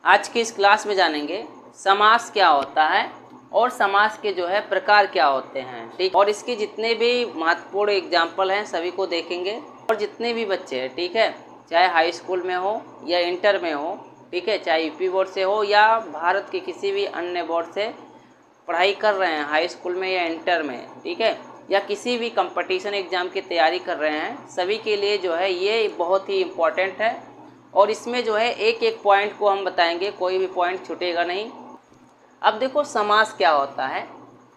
आज की इस क्लास में जानेंगे समास क्या होता है और समास के जो है प्रकार क्या होते हैं, ठीक। और इसके जितने भी महत्वपूर्ण एग्जाम्पल हैं सभी को देखेंगे। और जितने भी बच्चे हैं, ठीक है, चाहे हाई स्कूल में हो या इंटर में हो, ठीक है, चाहे यूपी बोर्ड से हो या भारत के किसी भी अन्य बोर्ड से पढ़ाई कर रहे हैं, हाई स्कूल में या इंटर में, ठीक है, या किसी भी कंपटीशन एग्ज़ाम की तैयारी कर रहे हैं, सभी के लिए जो है ये बहुत ही इम्पोर्टेंट है। और इसमें जो है एक एक पॉइंट को हम बताएंगे, कोई भी पॉइंट छूटेगा नहीं। अब देखो समास क्या होता है,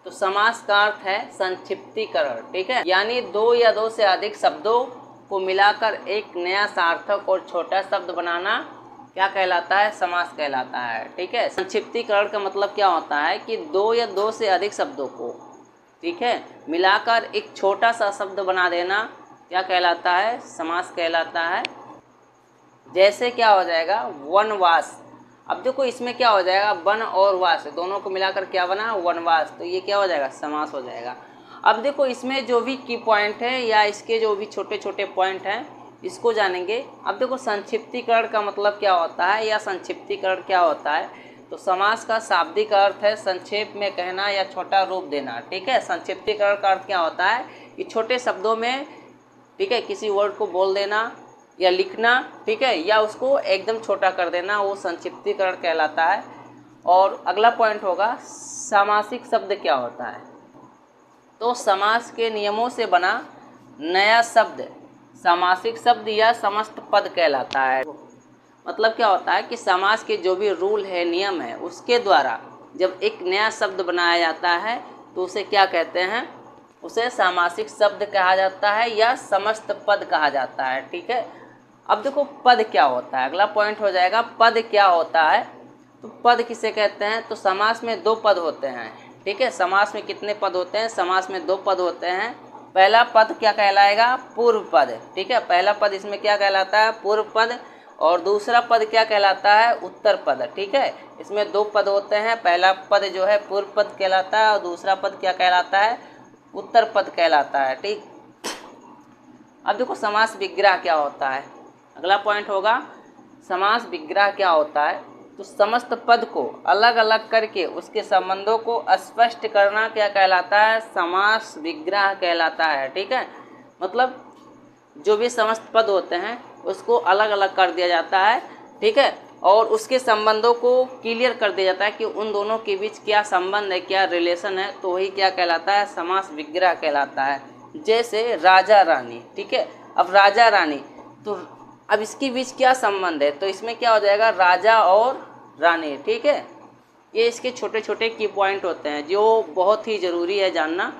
तो समास का अर्थ है संक्षिप्तीकरण, ठीक है, यानी दो या दो से अधिक शब्दों को मिलाकर एक नया सार्थक और छोटा शब्द बनाना क्या कहलाता है, समास कहलाता है, ठीक है। संक्षिप्तीकरण का मतलब क्या होता है कि दो या दो से अधिक शब्दों को, ठीक है, मिलाकर एक छोटा सा शब्द बना देना क्या कहलाता है, समास कहलाता है। जैसे क्या हो जाएगा, वनवास। अब देखो इसमें क्या हो जाएगा, वन और वास दोनों को मिलाकर क्या बना, वनवास, तो ये क्या हो जाएगा, समास हो जाएगा। अब देखो इसमें जो भी की पॉइंट है या इसके जो भी छोटे छोटे पॉइंट हैं इसको जानेंगे। अब देखो संक्षिप्तीकरण का मतलब क्या होता है या संक्षिप्तीकरण क्या होता है, तो समास का शाब्दिक अर्थ है संक्षेप में कहना या छोटा रूप देना, ठीक है। संक्षिप्तीकरण का अर्थ क्या होता है कि छोटे शब्दों में, ठीक है, किसी वर्ड को बोल देना या लिखना, ठीक है, या उसको एकदम छोटा कर देना, वो संक्षिप्तीकरण कहलाता है। और अगला पॉइंट होगा सामासिक शब्द क्या होता है, तो समास के नियमों से बना नया शब्द सामासिक शब्द या समस्त पद कहलाता है। मतलब क्या होता है कि समास के जो भी रूल है, नियम है, उसके द्वारा जब एक नया शब्द बनाया जाता है तो उसे क्या कहते हैं, उसे सामासिक शब्द कहा जाता है या समस्त पद कहा जाता है, ठीक है। अब देखो पद क्या होता है, अगला पॉइंट हो जाएगा पद क्या होता है। तो पद किसे कहते हैं, तो समास में दो पद होते हैं, ठीक है। समास में कितने पद होते हैं, समास में दो पद होते हैं। पहला पद क्या कहलाएगा, पूर्व पद, ठीक है, पहला पद इसमें क्या कहलाता है, पूर्व पद। और दूसरा पद क्या कहलाता है, उत्तर पद, ठीक है। इसमें दो पद होते हैं, पहला पद जो है पूर्व पद कहलाता है और दूसरा पद क्या कहलाता है, उत्तर पद कहलाता है, ठीक। अब देखो समास विग्रह क्या होता है, अगला पॉइंट होगा समास विग्रह क्या होता है। तो समस्त पद को अलग अलग करके उसके संबंधों को स्पष्ट करना क्या कहलाता है, समास विग्रह कहलाता है, ठीक है। मतलब जो भी समस्त पद होते हैं उसको अलग अलग कर दिया जाता है, ठीक है, और उसके संबंधों को क्लियर कर दिया जाता है कि उन दोनों के बीच क्या संबंध है, क्या रिलेशन है, तो वही क्या कहलाता है, समास विग्रह कहलाता है। जैसे राजा रानी, ठीक है, अब राजा रानी, तो अब इसके बीच क्या संबंध है, तो इसमें क्या हो जाएगा, राजा और रानी, ठीक है। ये इसके छोटे छोटे की पॉइंट होते हैं जो बहुत ही ज़रूरी है जानना।